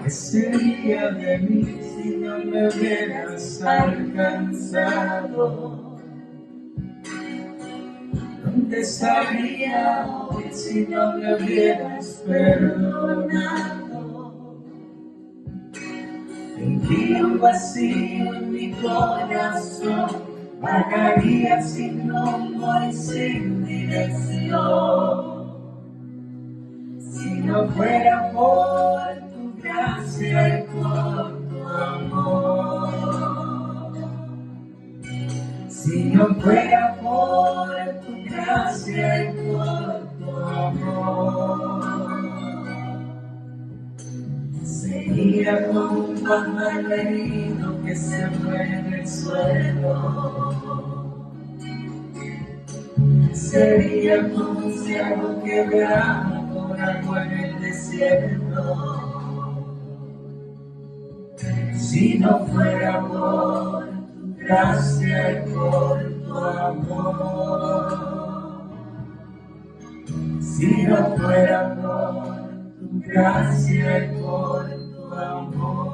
¿Qué sería de mí si no me hubieras alcanzado? ¿Dónde estaría hoy si no me hubieras perdonado? Tendría un vacío en mi corazón, vagaría sin rumbo y sin dirección. Si no fuera por tu gracia y por tu amor, si no fuera por tu gracia y por tu amor, Sería como un pájaro herido que se muere en el suelo. Sería como un ciervo que brama por agua en el desierto. Si no fuera por tu gracia y por tu amor. Si no fuera por tu gracia y por tu amor.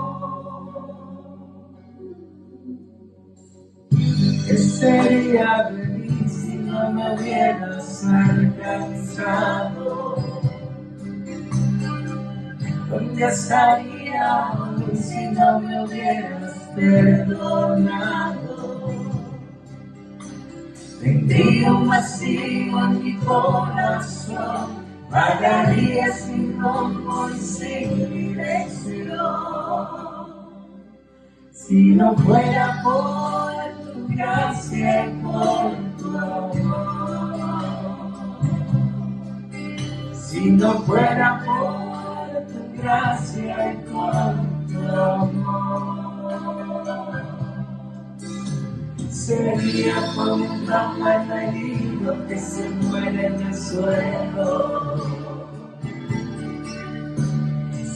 ¿Qué sería de mí si no me hubieras alcanzado? ¿Dónde estaría hoy si no me hubieras perdonado? Tendría un vacío en mi corazón, vagaría sin rumbo y sin dirección. Si no fuera por tu gracia y por tu amor. Si no fuera por tu gracia y por tu amor. Sería como un pájaro herido que se muere en el suelo.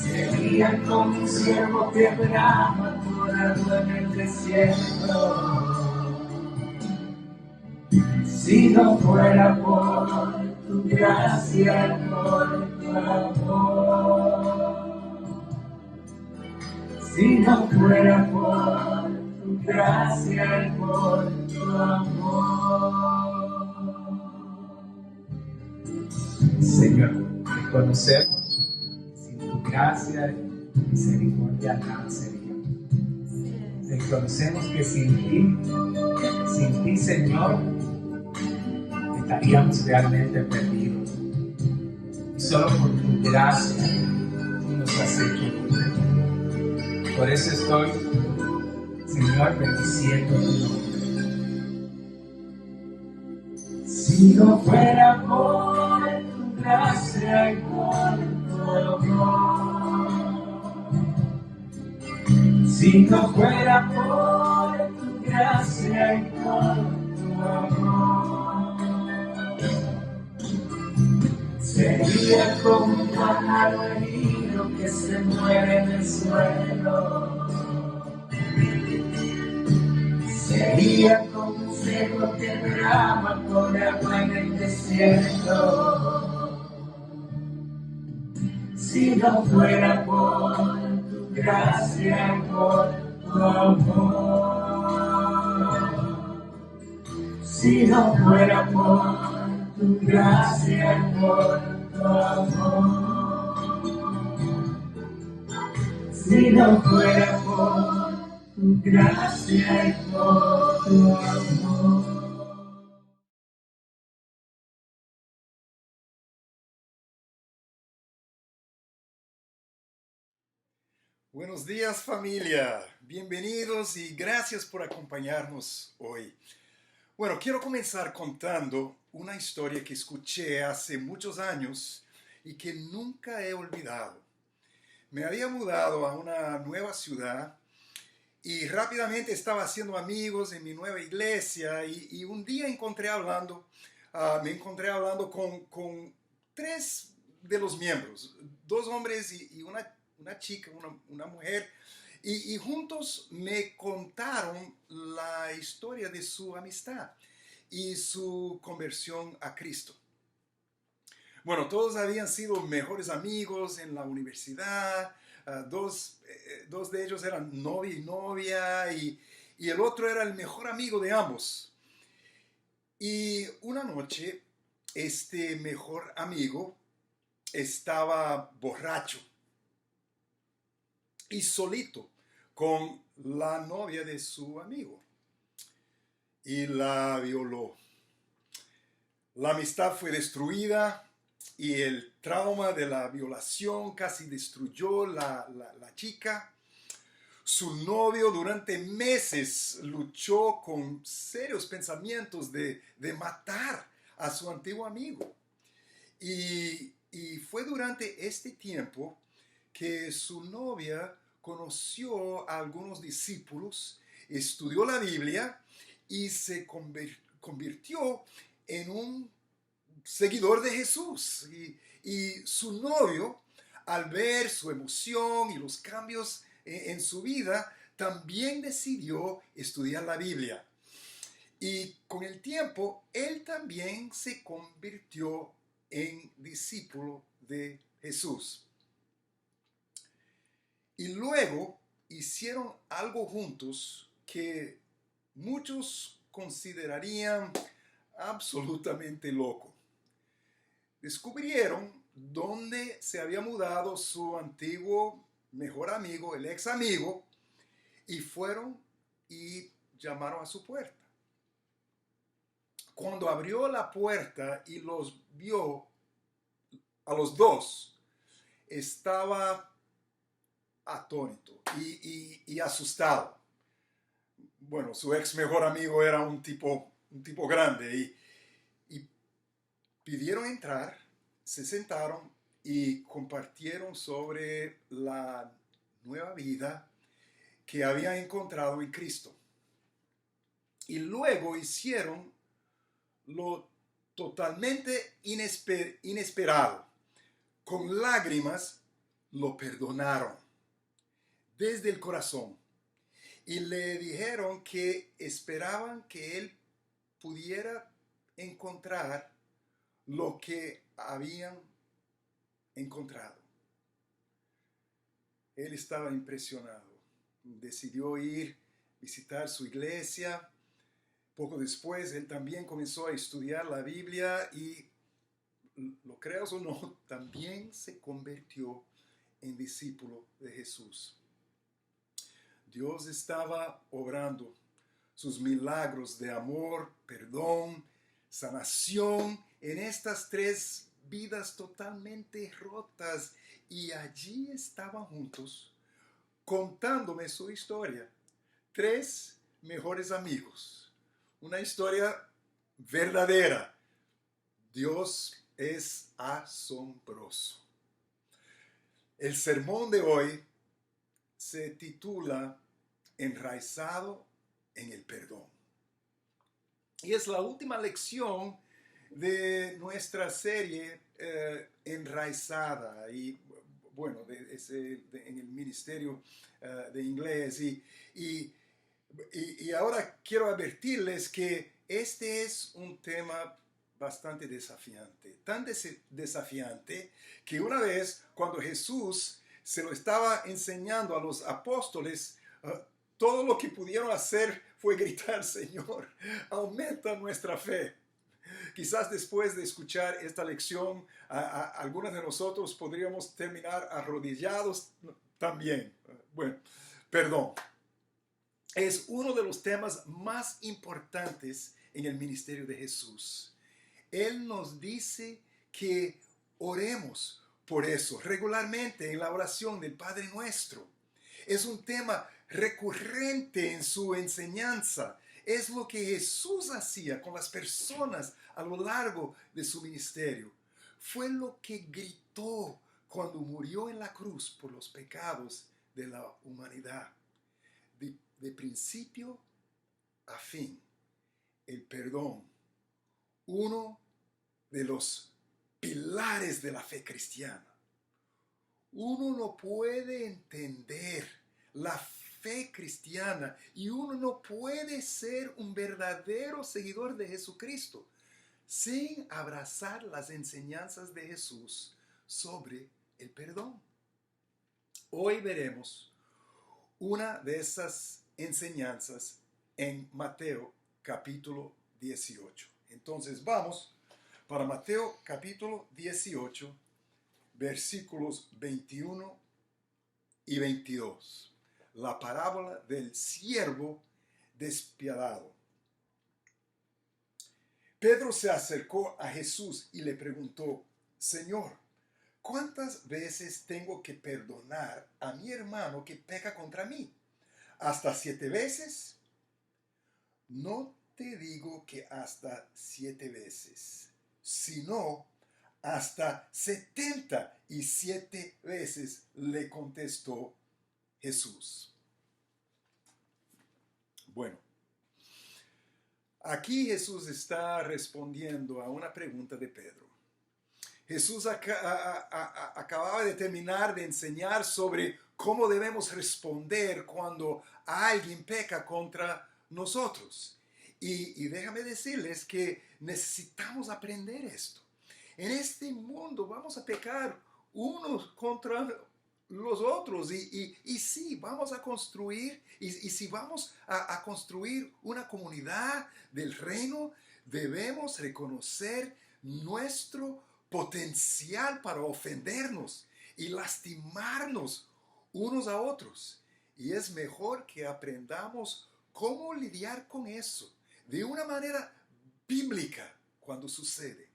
Sería como un ciervo que brama por agua en el desierto. Si no fuera por tu gracia y por tu amor. Si no fuera por tu gracia y por tu amor. Señor, reconocemos que sin tu gracia y misericordia nada sería. Reconocemos que sin ti, Señor, estaríamos realmente perdidos. Y solo por tu gracia tú nos has hecho libre. Por eso estoy, Señor, bendiciendo tu nombre. Si no fuera por tu gracia y por tu amor. Si no fuera por tu gracia y por tu amor. Sería como un pájaro herido que se muere en el suelo. Sería como un ciervo que brama por agua en el desierto. Si no fuera por tu gracia y por tu amor. Si no fuera por tu gracia y por tu amor. Si no fuera por tu gracia y por tu amor. Buenos días familia, bienvenidos y gracias por acompañarnos hoy. Bueno, quiero comenzar contando una historia que escuché hace muchos años y que nunca he olvidado. Me había mudado a una nueva ciudad y rápidamente estaba haciendo amigos en mi nueva iglesia y un día me encontré hablando con tres de los miembros, dos hombres y una chica, una mujer, y juntos me contaron la historia de su amistad y su conversión a Cristo. Bueno, todos habían sido mejores amigos en la universidad, dos de ellos eran novia y novia, y el otro era el mejor amigo de ambos. Y una noche, este mejor amigo estaba borracho y solito con la novia de su amigo y la violó. La amistad fue destruida y el trauma de la violación casi destruyó la chica. Su novio durante meses luchó con serios pensamientos de matar a su antiguo amigo. Y fue durante este tiempo que su novia conoció a algunos discípulos, estudió la Biblia y se convirtió en un seguidor de Jesús. Y su novio, al ver su emoción y los cambios en su vida, también decidió estudiar la Biblia. Y con el tiempo, él también se convirtió en discípulo de Jesús. Y luego hicieron algo juntos que muchos considerarían absolutamente loco. Descubrieron dónde se había mudado su antiguo mejor amigo, el ex amigo, y fueron y llamaron a su puerta. Cuando abrió la puerta y los vio a los dos, estaba atónito y asustado. Bueno, su ex mejor amigo era un tipo grande y pidieron entrar, se sentaron y compartieron sobre la nueva vida que habían encontrado en Cristo. Y luego hicieron lo totalmente inesperado. Con lágrimas lo perdonaron desde el corazón y le dijeron que esperaban que él pudiera encontrar lo que habían encontrado. Él estaba impresionado. Decidió ir a visitar su iglesia. Poco después, él también comenzó a estudiar la Biblia y, lo creas o no, también se convirtió en discípulo de Jesús. Dios estaba obrando sus milagros de amor, perdón, sanación en estas tres vidas totalmente rotas, y allí estaban juntos contándome su historia. Tres mejores amigos. Una historia verdadera. Dios es asombroso. El sermón de hoy se titula Enraizado en el perdón. Y es la última lección de nuestra serie Enraizada. Y bueno, en el ministerio de inglés. Y ahora quiero advertirles que este es un tema bastante desafiante. Tan desafiante que una vez cuando Jesús se lo estaba enseñando a los apóstoles, todo lo que pudieron hacer fue gritar: Señor, aumenta nuestra fe. Quizás después de escuchar esta lección, algunos de nosotros podríamos terminar arrodillados también. Bueno, perdón. Es uno de los temas más importantes en el ministerio de Jesús. Él nos dice que oremos por eso regularmente en la oración del Padre Nuestro. Es un tema recurrente en su enseñanza. Es lo que Jesús hacía con las personas a lo largo de su ministerio. Fue lo que gritó cuando murió en la cruz por los pecados de la humanidad. De principio a fin, el perdón, uno de los pilares de la fe cristiana. Uno no puede entender la fe cristiana y uno no puede ser un verdadero seguidor de Jesucristo sin abrazar las enseñanzas de Jesús sobre el perdón. Hoy veremos una de esas enseñanzas en Mateo capítulo 18. Entonces vamos para Mateo capítulo 18, versículos 21 y 22. La parábola del siervo despiadado. Pedro se acercó a Jesús y le preguntó: Señor, ¿cuántas veces tengo que perdonar a mi hermano que peca contra mí? ¿Hasta 7 veces? No te digo que hasta 7 veces, sino hasta 77 veces, le contestó Jesús. Bueno, aquí Jesús está respondiendo a una pregunta de Pedro. Jesús acababa de terminar de enseñar sobre cómo debemos responder cuando alguien peca contra nosotros. Y déjame decirles que necesitamos aprender esto. En este mundo vamos a pecar unos contra los otros y sí, vamos a construir, y si vamos a construir una comunidad del reino, debemos reconocer nuestro potencial para ofendernos y lastimarnos unos a otros. Y es mejor que aprendamos cómo lidiar con eso de una manera bíblica cuando sucede.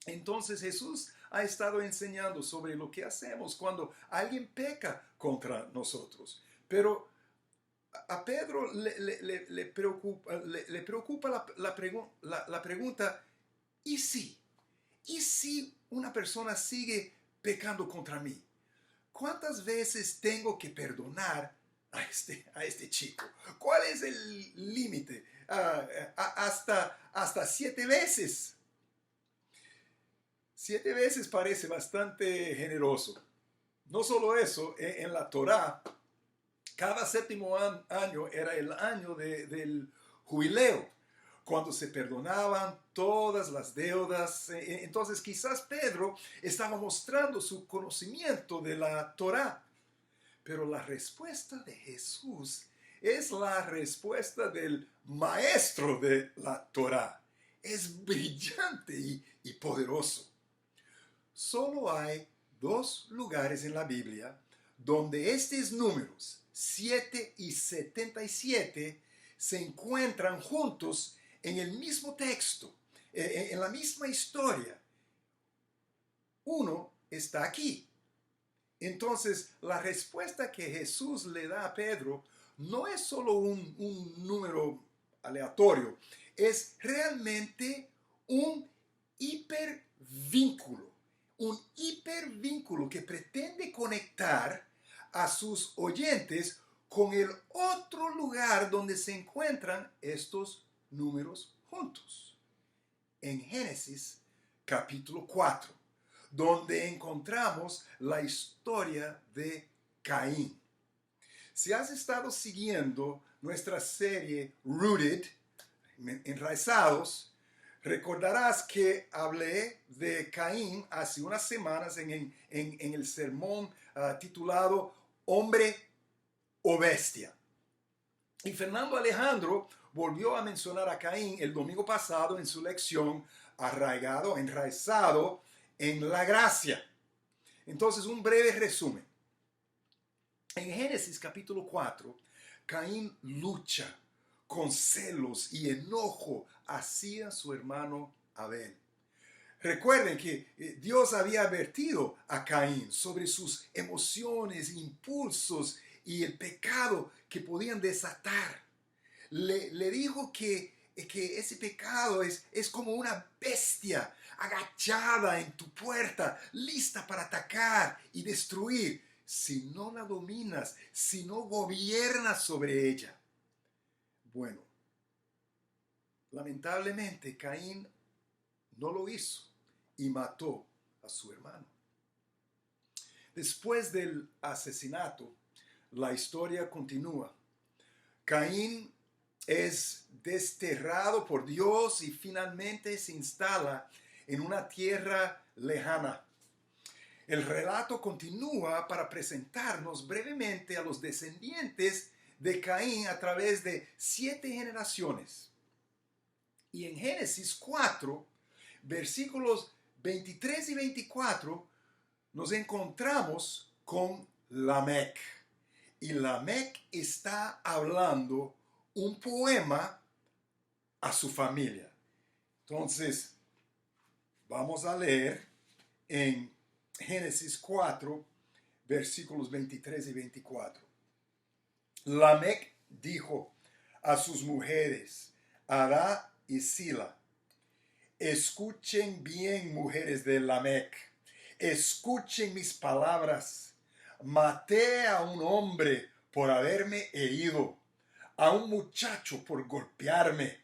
Entonces Jesús ha estado enseñando sobre lo que hacemos cuando alguien peca contra nosotros. Pero a Pedro le preocupa la pregunta, ¿y si? ¿Y si una persona sigue pecando contra mí? ¿Cuántas veces tengo que perdonar a este chico? ¿Cuál es el límite? Hasta 7 veces. 7 veces parece bastante generoso. No solo eso, en la Torá, cada séptimo año era el año del jubileo, cuando se perdonaban todas las deudas. Entonces quizás Pedro estaba mostrando su conocimiento de la Torá. Pero la respuesta de Jesús es la respuesta del maestro de la Torá. Es brillante y poderoso. Solo hay 2 lugares en la Biblia donde estos números, 7 y 77, se encuentran juntos en el mismo texto, en la misma historia. Uno está aquí. Entonces, la respuesta que Jesús le da a Pedro no es solo un número aleatorio, es realmente un hipervínculo que pretende conectar a sus oyentes con el otro lugar donde se encuentran estos números juntos. En Génesis capítulo 4, donde encontramos la historia de Caín. Si has estado siguiendo nuestra serie Rooted, Enraizados, recordarás que hablé de Caín hace unas semanas en el sermón titulado Hombre o Bestia. Y Fernando Alejandro volvió a mencionar a Caín el domingo pasado en su lección enraizado en la gracia. Entonces, un breve resumen. En Génesis capítulo 4, Caín lucha con celos y enojo hacia su hermano Abel. Recuerden que Dios había advertido a Caín sobre sus emociones, impulsos y el pecado que podían desatar. Le dijo que ese pecado es como una bestia agachada en tu puerta, lista para atacar y destruir si no la dominas, si no gobiernas sobre ella. Bueno, lamentablemente Caín no lo hizo y mató a su hermano. Después del asesinato, la historia continúa. Caín es desterrado por Dios y finalmente se instala en una tierra lejana. El relato continúa para presentarnos brevemente a los descendientes de Caín a través de 7 generaciones. Y en Génesis 4, versículos 23 y 24, nos encontramos con Lamec. Y Lamec está hablando un poema a su familia. Entonces, vamos a leer en Génesis 4, versículos 23 y 24. Lamec dijo a sus mujeres, Adá y Sila: Escuchen bien, mujeres de Lamec. Escuchen mis palabras. Maté a un hombre por haberme herido, a un muchacho por golpearme.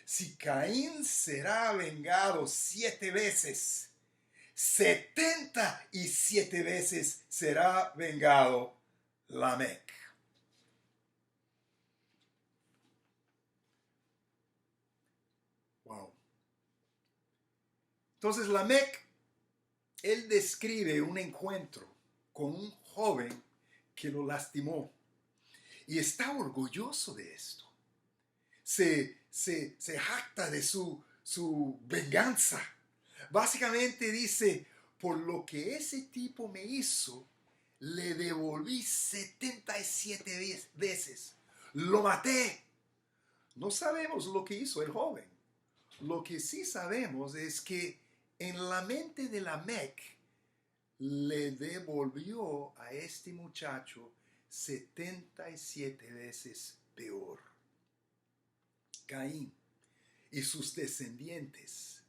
Si Caín será vengado 7 veces, 77 veces será vengado Lamec. Wow. Entonces Lamec, él describe un encuentro con un joven que lo lastimó y está orgulloso de esto. Se jacta de su venganza. Básicamente dice, por lo que ese tipo me hizo, le devolví 77 veces. Lo maté. No sabemos lo que hizo el joven. Lo que sí sabemos es que en la mente de Lamec le devolvió a este muchacho 77 veces peor. Caín y sus descendientes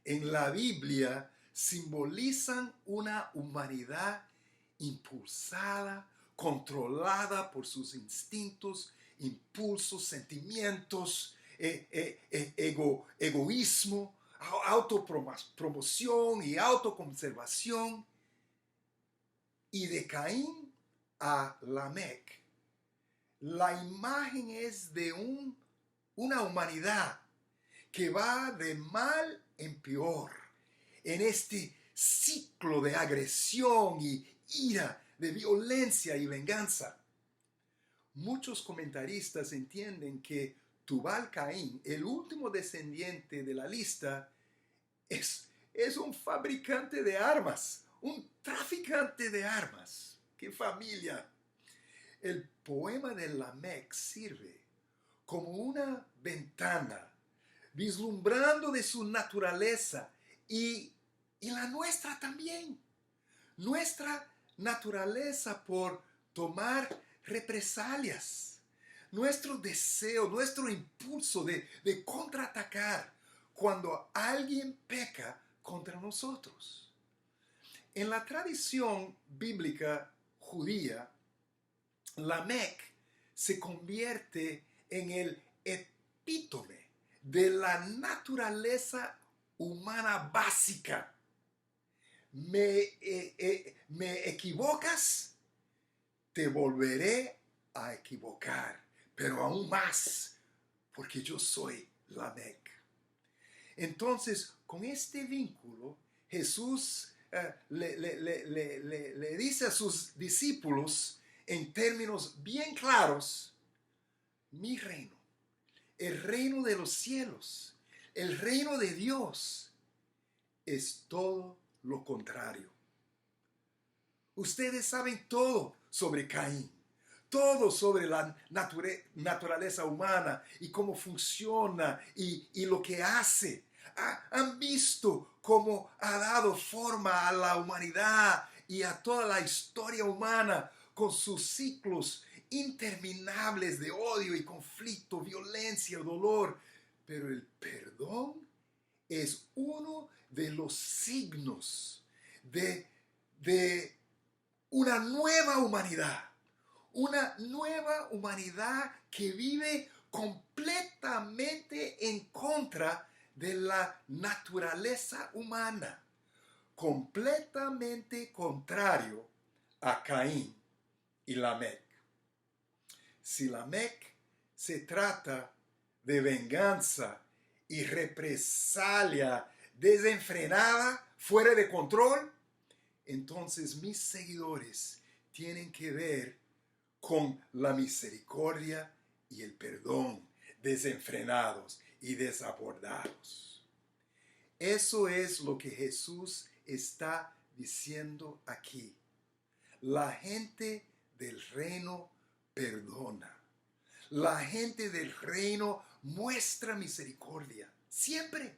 en la Biblia simbolizan una humanidad impulsada, controlada por sus instintos, impulsos, sentimientos, egoísmo, autopromoción y autoconservación. Y de Caín a Lamec, la imagen es de una humanidad que va de mal en peor en este ciclo de agresión y ira, de violencia y venganza. Muchos comentaristas entienden que Tubal Caín, el último descendiente de la lista, es un fabricante de armas, un traficante de armas. ¡Qué familia! El poema de Lamec sirve como una ventana, vislumbrando de su naturaleza y la nuestra también. Nuestra naturaleza por tomar represalias. Nuestro deseo, nuestro impulso de contraatacar cuando alguien peca contra nosotros. En la tradición bíblica judía, Lamec se convierte en el epítome de la naturaleza humana básica. Me equivocas, te volveré a equivocar, pero aún más, porque yo soy Lamec. Entonces, con este vínculo, Jesús le dice a sus discípulos en términos bien claros, mi reino, el reino de los cielos, el reino de Dios, es todo lo contrario. Ustedes saben todo sobre Caín, todo sobre la naturaleza humana y cómo funciona y lo que hace. Han visto cómo ha dado forma a la humanidad y a toda la historia humana con sus ciclos interminables de odio y conflicto, violencia, dolor. Pero el perdón es uno de los signos de una nueva humanidad que vive completamente en contra de la naturaleza humana, completamente contrario a Caín y Lamec. Si Lamec se trata de venganza y represalia desenfrenada, fuera de control, entonces mis seguidores tienen que ver con la misericordia y el perdón desenfrenados y desabordados. Eso es lo que Jesús está diciendo aquí. La gente del reino perdona. La gente del reino muestra misericordia. Siempre.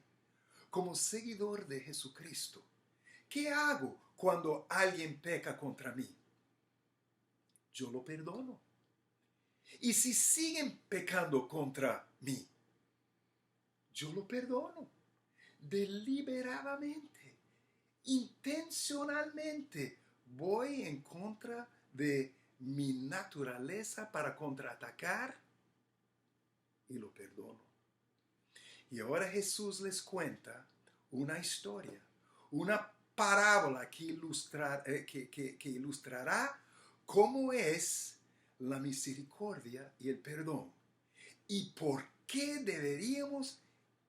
Como seguidor de Jesucristo, ¿qué hago cuando alguien peca contra mí? Yo lo perdono. Y si siguen pecando contra mí, yo lo perdono. deliberadamente, intencionalmente, voy en contra de mi naturaleza para contraatacar y lo perdono. Y ahora Jesús les cuenta una historia, una parábola que ilustrará cómo es la misericordia y el perdón y por qué deberíamos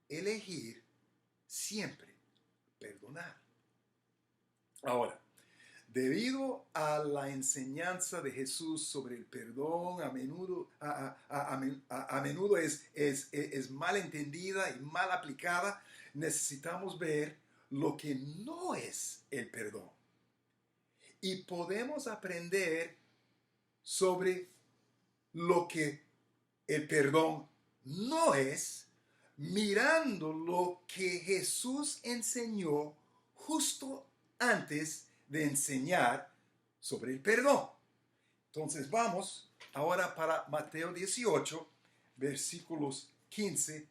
elegir siempre perdonar. Ahora, debido a la enseñanza de Jesús sobre el perdón, a menudo es mal entendida y mal aplicada, necesitamos ver lo que no es el perdón. Y podemos aprender sobre lo que el perdón no es, mirando lo que Jesús enseñó justo antes de enseñar sobre el perdón. Entonces vamos ahora para Mateo 18, versículos 15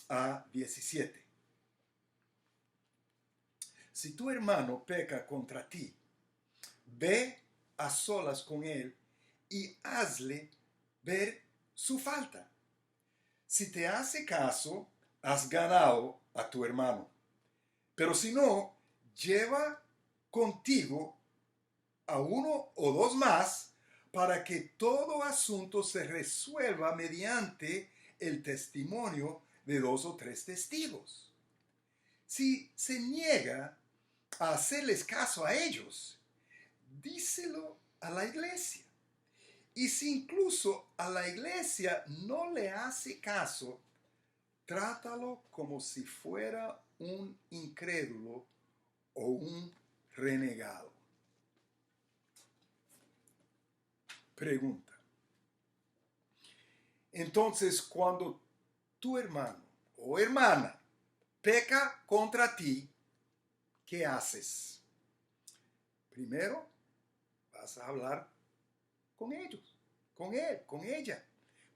a 17. Si tu hermano peca contra ti, ve a solas con él y hazle ver su falta. Si te hace caso, has ganado a tu hermano. Pero si no, lleva contigo a uno o dos más para que todo asunto se resuelva mediante el testimonio de dos o tres testigos. Si se niega a hacerles caso a ellos, díselo a la iglesia. Y si incluso a la iglesia no le hace caso, trátalo como si fuera un incrédulo o un renegado. Pregunta. Entonces, cuando tu hermano o hermana peca contra ti, ¿qué haces? Primero, vas a hablar con ellos, con él, con ella.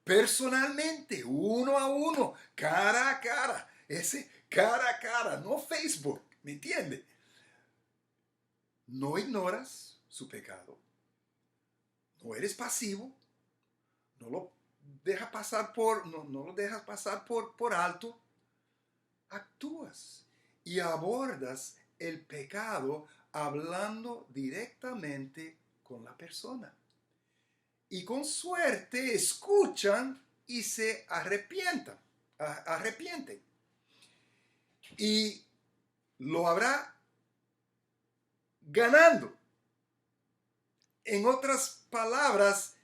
Personalmente, uno a uno, cara a cara. Ese cara a cara, no Facebook, ¿me entiende? No ignoras su pecado. No eres pasivo. No lo dejas pasar por alto. Actúas y abordas el pecado hablando directamente con la persona. Y con suerte escuchan y se arrepienten. Y lo habrá ganando. En otras palabras,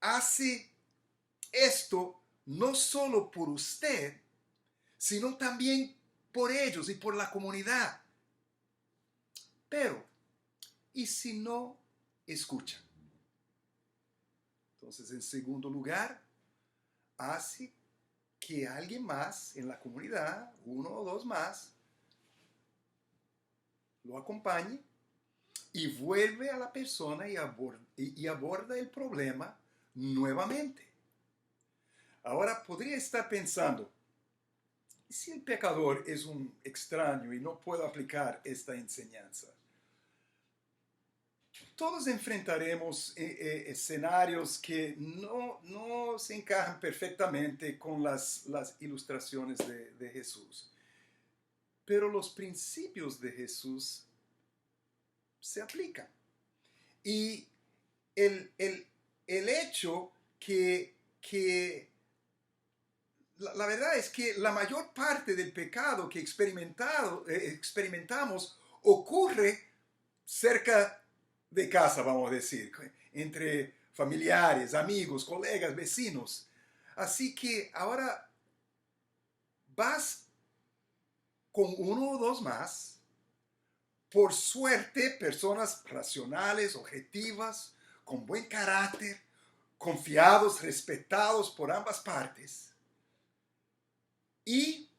hace esto no solo por usted, sino también por ellos y por la comunidad. Pero, ¿y si no escuchan? Entonces, en segundo lugar, hace que alguien más en la comunidad, uno o dos más, lo acompañe y vuelve a la persona y aborda el problema nuevamente. Ahora podría estar pensando, si el pecador es un extraño y no puedo aplicar esta enseñanza, todos enfrentaremos escenarios que no se encajan perfectamente con las ilustraciones de Jesús. Pero los principios de Jesús se aplican. Y el hecho que la verdad es que la mayor parte del pecado que experimentamos ocurre cerca de casa, vamos a decir, entre familiares, amigos, colegas, vecinos. Así que ahora vas con uno o dos más, por suerte, personas racionales, objetivas, con buen carácter, confiados, respetados por ambas partes. Y,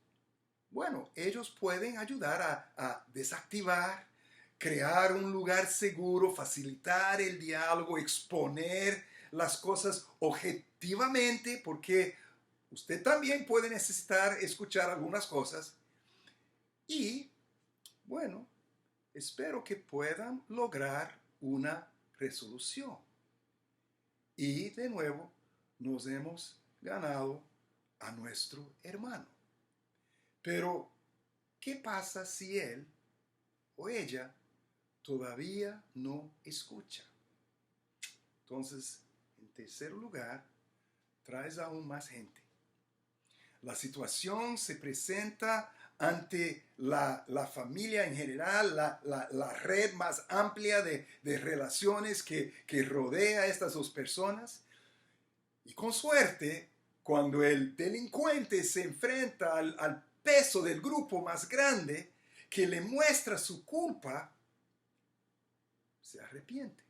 bueno, ellos pueden ayudar a desactivar, crear un lugar seguro, facilitar el diálogo, exponer las cosas objetivamente, porque usted también puede necesitar escuchar algunas cosas. Y, bueno, espero que puedan lograr una resolución. Y de nuevo, nos hemos ganado a nuestro hermano. Pero, ¿qué pasa si él o ella todavía no escucha? Entonces, en tercer lugar, traes aún más gente. La situación se presenta ante la familia en general, la red más amplia de relaciones que rodea a estas dos personas. Y con suerte, cuando el delincuente se enfrenta al peso del grupo más grande que le muestra su culpa, se arrepiente.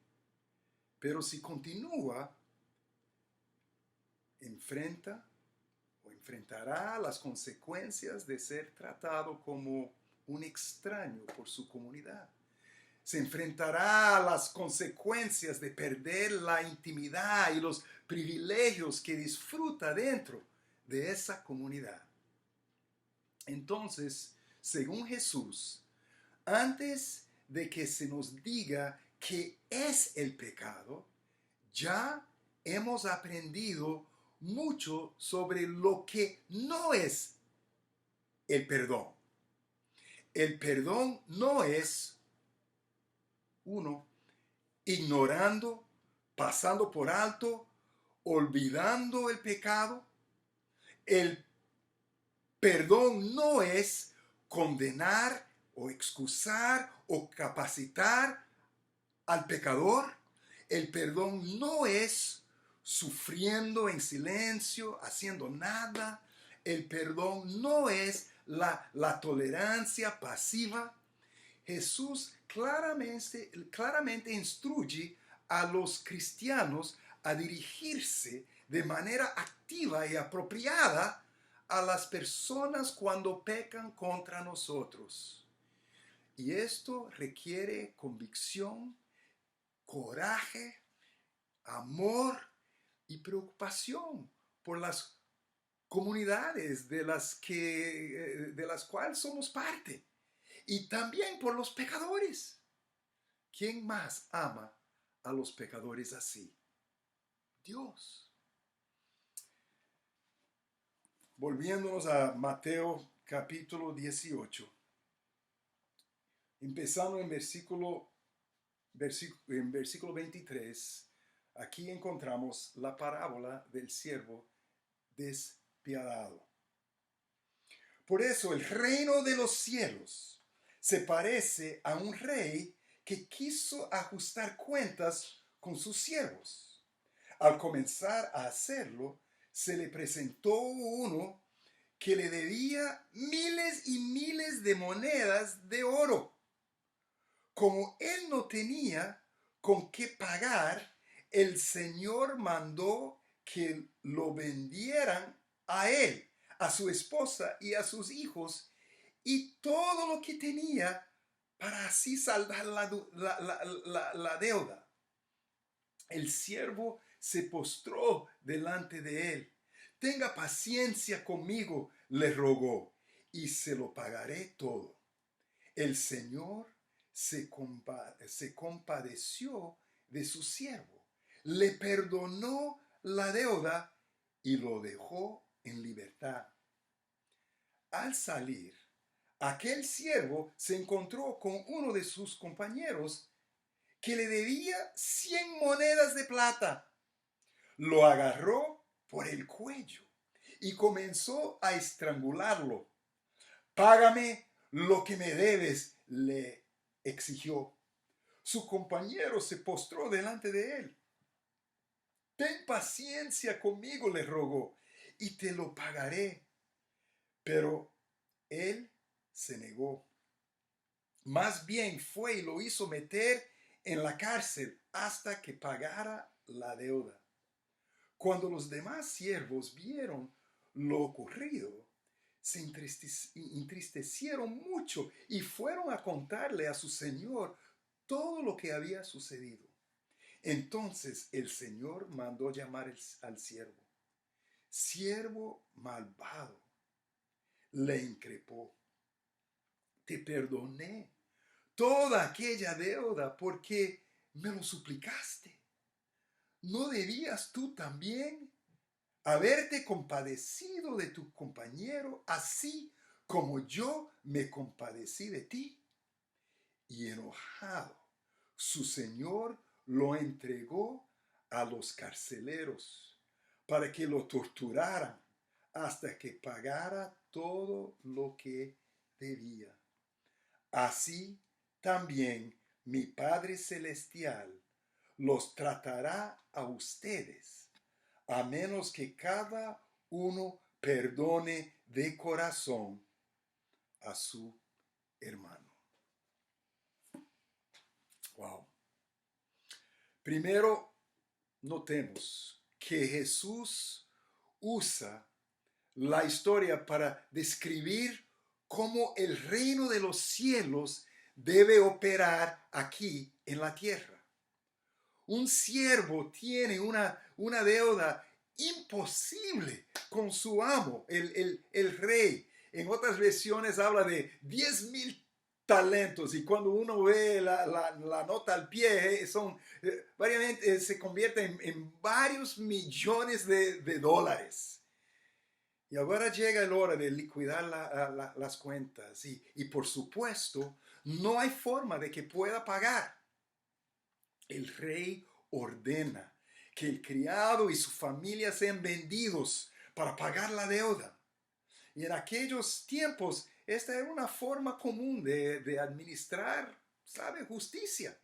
Pero si continúa, enfrentará las consecuencias de ser tratado como un extraño por su comunidad. Se enfrentará a las consecuencias de perder la intimidad y los privilegios que disfruta dentro de esa comunidad. Entonces, según Jesús, antes de que se nos diga qué es el pecado, ya hemos aprendido mucho sobre lo que no es el perdón. El perdón no es, uno, ignorando, pasando por alto, olvidando el pecado. El perdón no es condenar o excusar o capacitar al pecador. El perdón no es sufriendo en silencio, haciendo nada. El perdón no es la tolerancia pasiva. Jesús claramente instruye a los cristianos a dirigirse de manera activa y apropiada a las personas cuando pecan contra nosotros. Y esto requiere convicción, coraje, amor y preocupación por las comunidades de las cuales somos parte. Y también por los pecadores. ¿Quién más ama a los pecadores así? Dios. Volviéndonos a Mateo capítulo 18. Empezando en versículo 23, aquí encontramos la parábola del siervo despiadado. Por eso el reino de los cielos se parece a un rey que quiso ajustar cuentas con sus siervos. Al comenzar a hacerlo, se le presentó uno que le debía miles y miles de monedas de oro. Como él no tenía con qué pagar, el Señor mandó que lo vendieran a él, a su esposa y a sus hijos, y todo lo que tenía para así saldar la deuda. El siervo se postró delante de él. Tenga paciencia conmigo, le rogó, y se lo pagaré todo. El Señor se compadeció de su siervo, le perdonó la deuda y lo dejó en libertad. Al salir, aquel siervo se encontró con uno de sus compañeros que le debía 100 monedas de plata. Lo agarró por el cuello y comenzó a estrangularlo. Págame lo que me debes, le exigió. Su compañero se postró delante de él. Ten paciencia conmigo, le rogó, y te lo pagaré. Pero él se negó. Más bien fue y lo hizo meter en la cárcel hasta que pagara la deuda. Cuando los demás siervos vieron lo ocurrido, se entristecieron mucho y fueron a contarle a su señor todo lo que había sucedido. Entonces el Señor mandó llamar al siervo. Siervo malvado, le increpó. te perdoné toda aquella deuda porque me lo suplicaste. ¿No debías tú también haberte compadecido de tu compañero, así como yo me compadecí de ti? Y enojado, su señor lo entregó a los carceleros para que lo torturaran hasta que pagara todo lo que debía. Así también mi Padre Celestial los tratará a ustedes, a menos que cada uno perdone de corazón a su hermano. Wow. Primero, notemos que Jesús usa la historia para describir cómo el reino de los cielos debe operar aquí en la tierra. Un siervo tiene una deuda imposible con su amo, el rey. En otras versiones habla de 10,000 talentos, y cuando uno ve la nota al pie, se convierte en varios millones de dólares. Y ahora llega la hora de liquidar las cuentas, y por supuesto no hay forma de que pueda pagar. El rey ordena que el criado y su familia sean vendidos para pagar la deuda. Y en aquellos tiempos, esta era una forma común de administrar, ¿sabe?, justicia.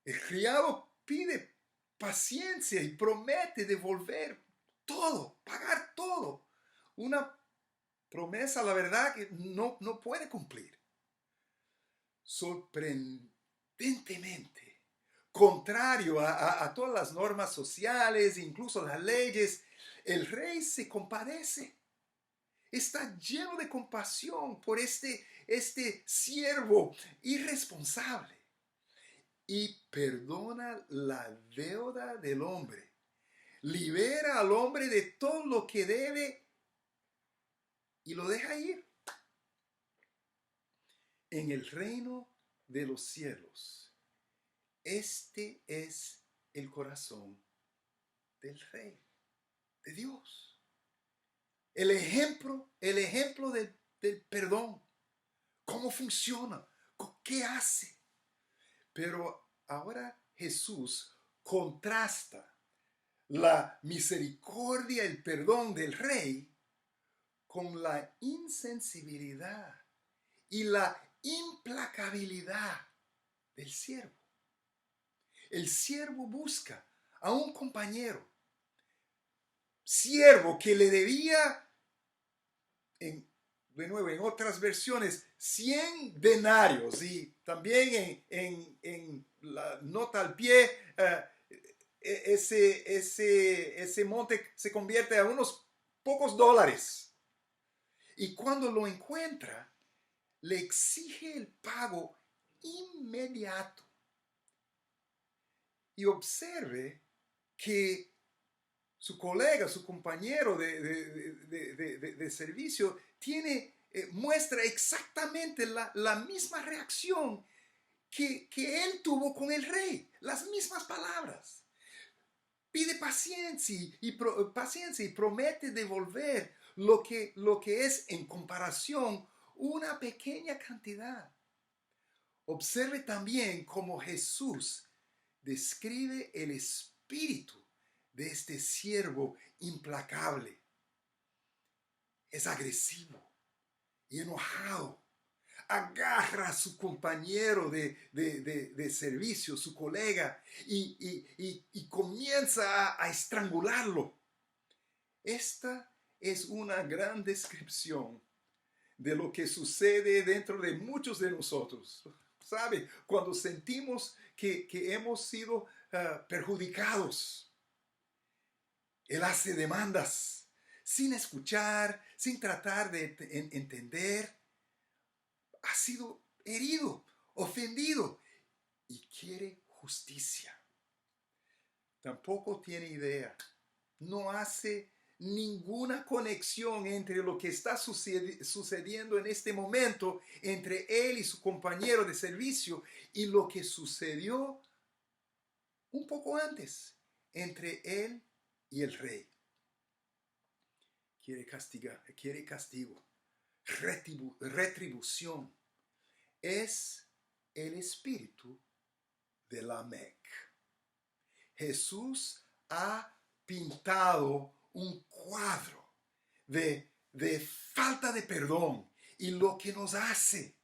El criado pide paciencia y promete devolver todo, pagar todo. Una promesa, la verdad, que no puede cumplir. Sorprendentemente, contrario a todas las normas sociales, incluso las leyes, el rey se compadece. Está lleno de compasión por este siervo irresponsable y perdona la deuda del hombre. Libera al hombre de todo lo que debe y lo deja ir. En el reino de los cielos, este es el corazón del rey, de Dios. El ejemplo del perdón. ¿Cómo funciona? ¿Qué hace? Pero ahora Jesús contrasta la misericordia, el perdón del rey con la insensibilidad y la implacabilidad del siervo. El siervo busca a un compañero, siervo que le debía, de nuevo, en otras versiones, 100 denarios, y también en la nota al pie, ese monte se convierte a unos pocos dólares. Y cuando lo encuentra, le exige el pago inmediato. Y observe que su colega, su compañero de servicio, muestra exactamente la misma reacción que él tuvo con el rey. Las mismas palabras. Pide paciencia y promete devolver lo que es, en comparación, una pequeña cantidad. Observe también cómo Jesús describe el espíritu de este siervo implacable. Es agresivo y enojado. Agarra a su compañero de servicio, su colega, y comienza a estrangularlo. Esta es una gran descripción de lo que sucede dentro de muchos de nosotros. ¿Sabe? Cuando sentimos que hemos sido perjudicados. Él hace demandas sin escuchar, sin tratar de entender. Ha sido herido, ofendido, y quiere justicia. Tampoco tiene idea. No hace ninguna conexión entre lo que está sucediendo en este momento entre él y su compañero de servicio y lo que sucedió un poco antes entre él y el rey. Quiere castigo, retribución. Es el espíritu de Lamec. Jesús ha pintado un cuadro de falta de perdón y lo que nos hace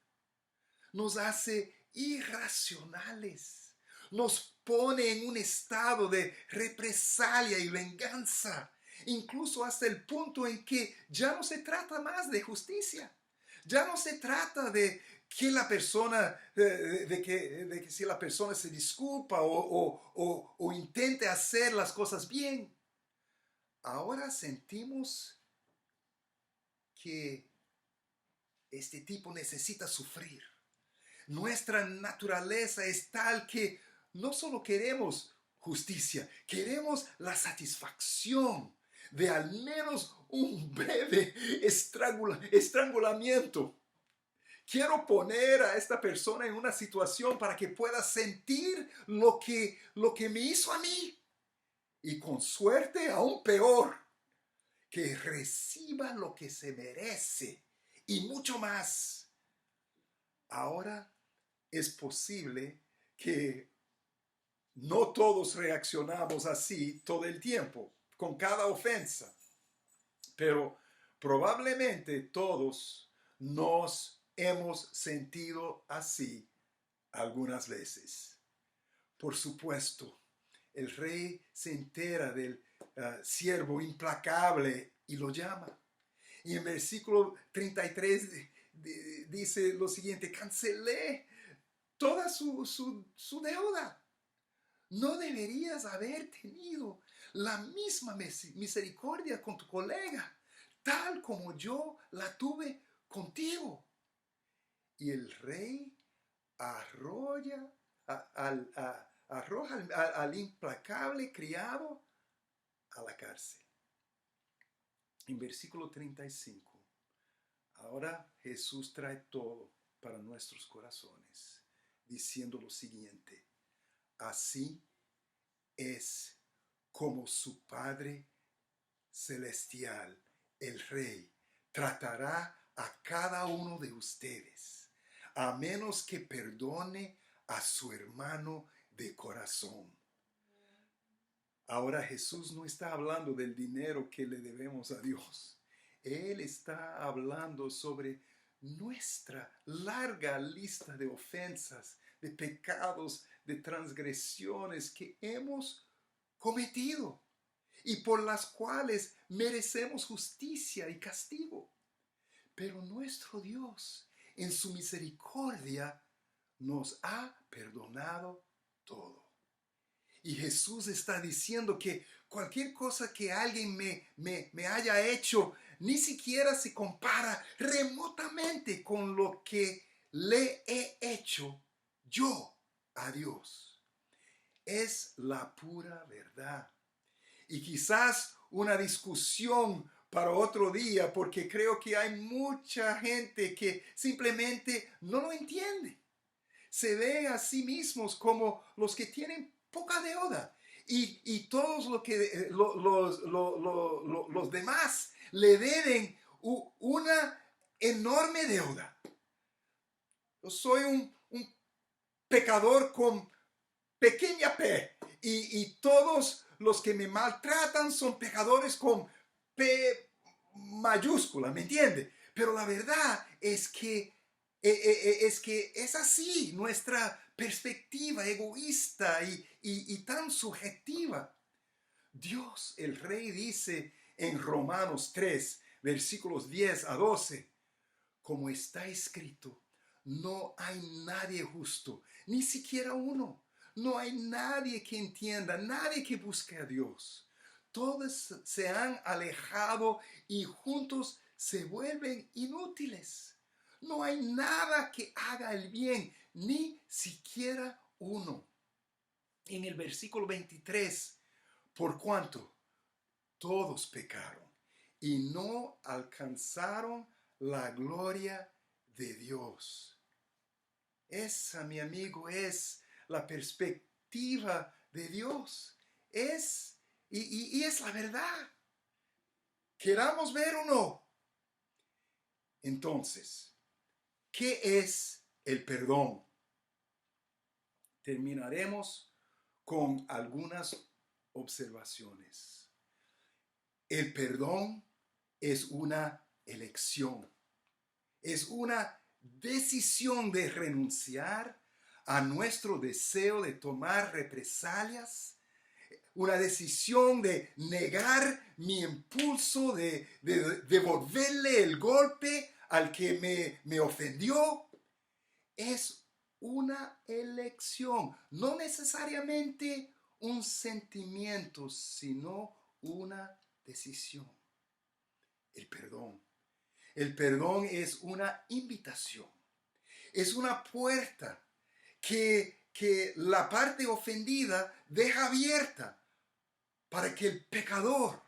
irracionales, nos pone en un estado de represalia y venganza, incluso hasta el punto en que ya no se trata más de justicia, ya no se trata de que la persona, de que si la persona se disculpa o intente hacer las cosas bien. Ahora sentimos que este tipo necesita sufrir. Nuestra naturaleza es tal que no solo queremos justicia, queremos la satisfacción de al menos un breve estrangulamiento. Quiero poner a esta persona en una situación para que pueda sentir lo que me hizo a mí. Y con suerte aún peor, que reciba lo que se merece y mucho más. Ahora es posible que no todos reaccionamos así todo el tiempo, con cada ofensa, pero probablemente todos nos hemos sentido así algunas veces. Por supuesto, el rey se entera del siervo implacable y lo llama. Y en versículo 33 dice lo siguiente: cancelé toda su deuda. ¿No deberías haber tenido la misma misericordia con tu colega, tal como yo la tuve contigo? Y el rey arroja al implacable criado a la cárcel. En versículo 35, ahora Jesús trae todo para nuestros corazones, diciendo lo siguiente: así es como su Padre Celestial, el Rey, tratará a cada uno de ustedes, a menos que perdone a su hermano de corazón. Ahora Jesús no está hablando del dinero que le debemos a Dios. Él está hablando sobre nuestra larga lista de ofensas, de pecados, de transgresiones que hemos cometido y por las cuales merecemos justicia y castigo. Pero nuestro Dios, en su misericordia, nos ha perdonado todo. Y Jesús está diciendo que cualquier cosa que alguien me haya hecho ni siquiera se compara remotamente con lo que le he hecho yo a Dios. Es la pura verdad. Y quizás una discusión para otro día, porque creo que hay mucha gente que simplemente no lo entiende. Se ve a sí mismos como los que tienen poca deuda y todos los demás le deben una enorme deuda. Yo soy un pecador con pequeña p y todos los que me maltratan son pecadores con P mayúscula, ¿me entiende? Pero la verdad es que es así nuestra perspectiva egoísta y tan subjetiva. Dios, el Rey, dice en Romanos 3, versículos 10 a 12, como está escrito, no hay nadie justo, ni siquiera uno. No hay nadie que entienda, nadie que busque a Dios. Todos se han alejado y juntos se vuelven inútiles. No hay nada que haga el bien, ni siquiera uno. En el versículo 23, por cuanto todos pecaron y no alcanzaron la gloria de Dios. Esa, mi amigo, es la perspectiva de Dios. Y es la verdad. Queramos ver o no. Entonces, ¿qué es el perdón? Terminaremos con algunas observaciones. El perdón es una elección. Es una decisión de renunciar a nuestro deseo de tomar represalias, una decisión de negar mi impulso de devolverle el golpe al que me ofendió. Es una elección, no necesariamente un sentimiento, sino una decisión. El perdón. El perdón es una invitación, es una puerta que la parte ofendida deja abierta para que el pecador,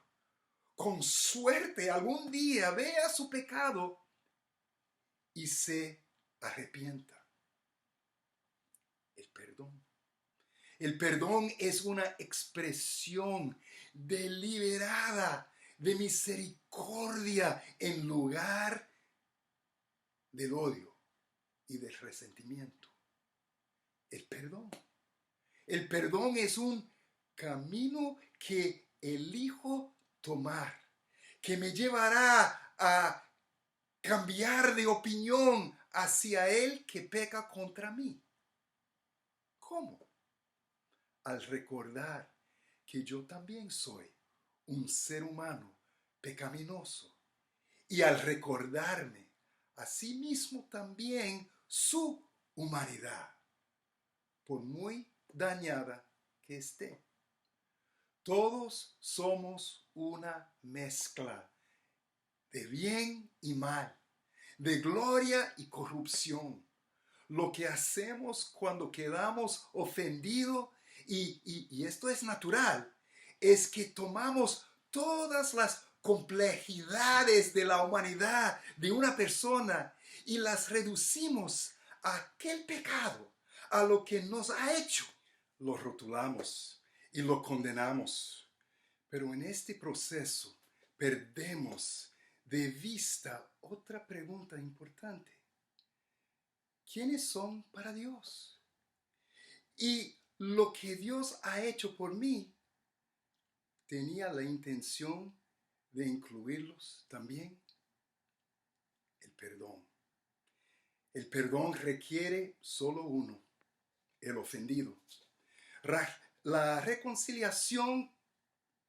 con suerte, algún día vea su pecado y se arrepienta. El perdón. El perdón es una expresión deliberada de misericordia en lugar del odio y del resentimiento. El perdón. El perdón es un camino que elijo tomar, que me llevará a cambiar de opinión hacia el que peca contra mí. ¿Cómo? Al recordar que yo también soy un ser humano pecaminoso y al recordarme a sí mismo también su humanidad, por muy dañada que esté. Todos somos una mezcla de bien y mal, de gloria y corrupción. Lo que hacemos cuando quedamos ofendidos, y esto es natural, es que tomamos todas las complejidades de la humanidad de una persona y las reducimos a aquel pecado, a lo que nos ha hecho. Lo rotulamos y lo condenamos. Pero en este proceso perdemos de vista otra pregunta importante. ¿Quiénes son para Dios? Y lo que Dios ha hecho por mí, ¿tenía la intención de incluirlos también? El perdón. El perdón requiere solo uno, el ofendido. La reconciliación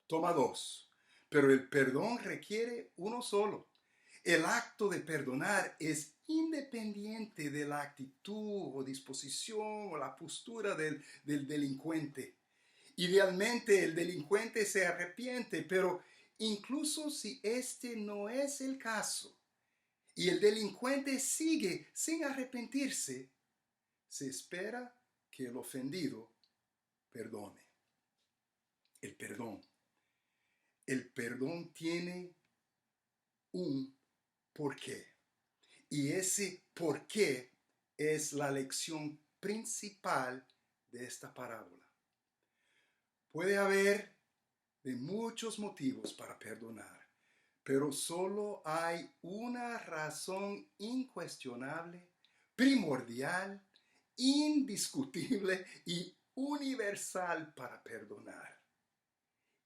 toma dos, pero el perdón requiere uno solo. El acto de perdonar es independiente de la actitud o disposición o la postura del delincuente. Idealmente el delincuente se arrepiente, pero incluso si este no es el caso y el delincuente sigue sin arrepentirse, se espera que el ofendido perdone. El perdón. El perdón tiene un porqué. Y ese porqué es la lección principal de esta parábola. Puede haber de muchos motivos para perdonar, pero solo hay una razón incuestionable, primordial, indiscutible y universal para perdonar.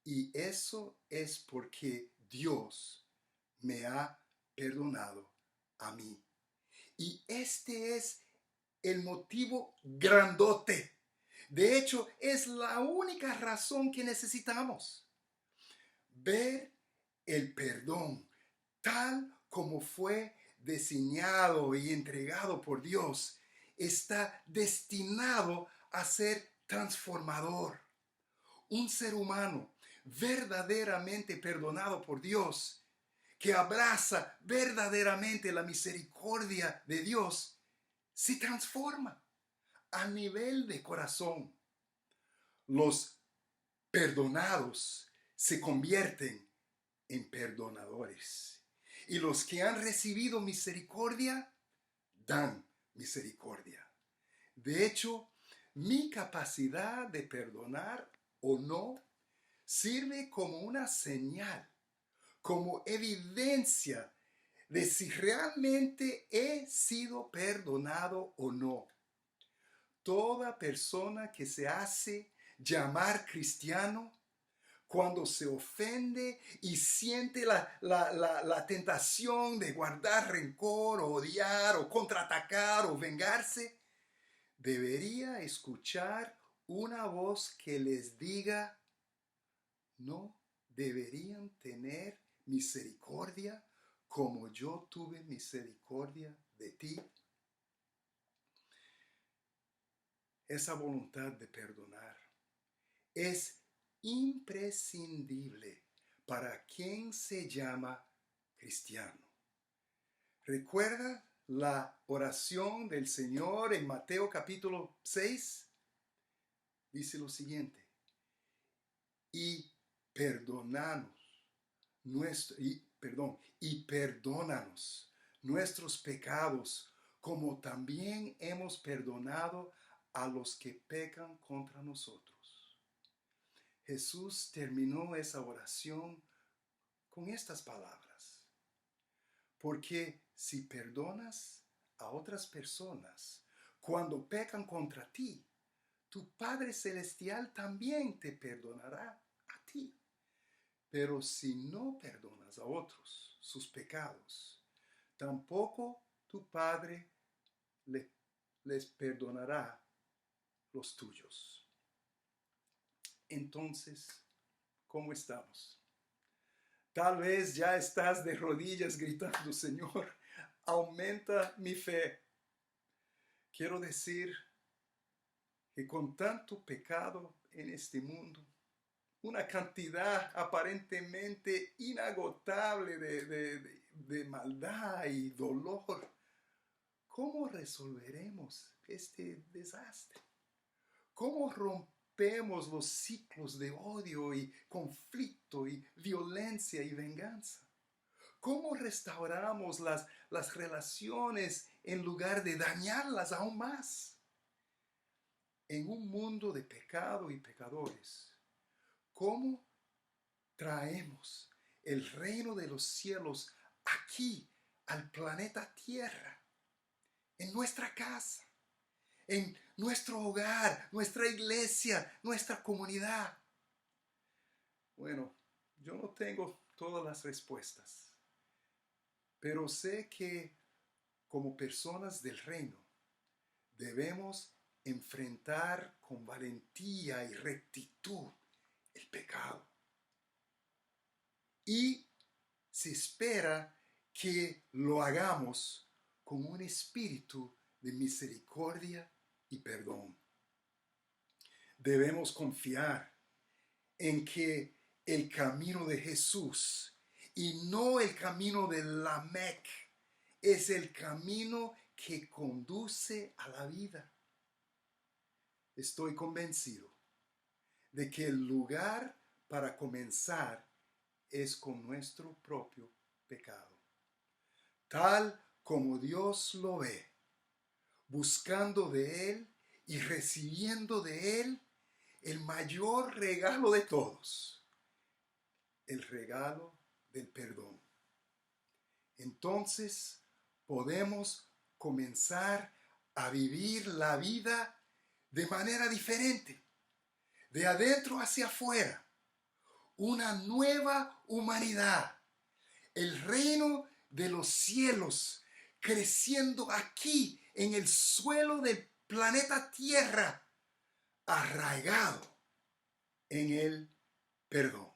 Y eso es porque Dios me ha perdonado a mí. Y este es el motivo grandote. De hecho, es la única razón que necesitamos. Ver el perdón tal como fue diseñado y entregado por Dios está destinado a ser transformador. Un ser humano verdaderamente perdonado por Dios, que abraza verdaderamente la misericordia de Dios, se transforma a nivel de corazón. Los perdonados se convierten en perdonadores. Y los que han recibido misericordia, dan misericordia. De hecho, mi capacidad de perdonar o no sirve como una señal, como evidencia de si realmente he sido perdonado o no. Toda persona que se hace llamar cristiano, cuando se ofende y siente la tentación de guardar rencor, o odiar, o contraatacar, o vengarse, debería escuchar una voz que les diga: no deberían tener misericordia como yo tuve misericordia de ti. Esa voluntad de perdonar es imprescindible para quien se llama cristiano. ¿Recuerda la oración del Señor en Mateo capítulo 6? Dice lo siguiente: y perdónanos nuestros pecados, como también hemos perdonado a los que pecan contra nosotros. Jesús terminó esa oración con estas palabras: porque si perdonas a otras personas cuando pecan contra ti, tu Padre Celestial también te perdonará a ti. Pero si no perdonas a otros sus pecados, tampoco tu Padre les perdonará los tuyos. Entonces, ¿cómo estamos? Tal vez ya estás de rodillas gritando: Señor, aumenta mi fe. Quiero decir que con tanto pecado en este mundo, una cantidad aparentemente inagotable de maldad y dolor, ¿cómo resolveremos este desastre? ¿Cómo rompemos los ciclos de odio y conflicto y violencia y venganza? ¿Cómo restauramos las relaciones en lugar de dañarlas aún más? En un mundo de pecado y pecadores, ¿cómo traemos el reino de los cielos aquí al planeta Tierra, en nuestra casa, en nuestro hogar, nuestra iglesia, nuestra comunidad? Bueno, yo no tengo todas las respuestas, pero sé que como personas del reino debemos enfrentar con valentía y rectitud el pecado. Y se espera que lo hagamos con un espíritu de misericordia y perdón. Debemos confiar en que el camino de Jesús y no el camino de Lamec es el camino que conduce a la vida. Estoy convencido de que el lugar para comenzar es con nuestro propio pecado, tal como Dios lo ve, buscando de Él y recibiendo de Él el mayor regalo de todos, el regalo del perdón. Entonces podemos comenzar a vivir la vida de manera diferente, de adentro hacia afuera, una nueva humanidad, el reino de los cielos creciendo aquí en el suelo del planeta Tierra, arraigado en el perdón.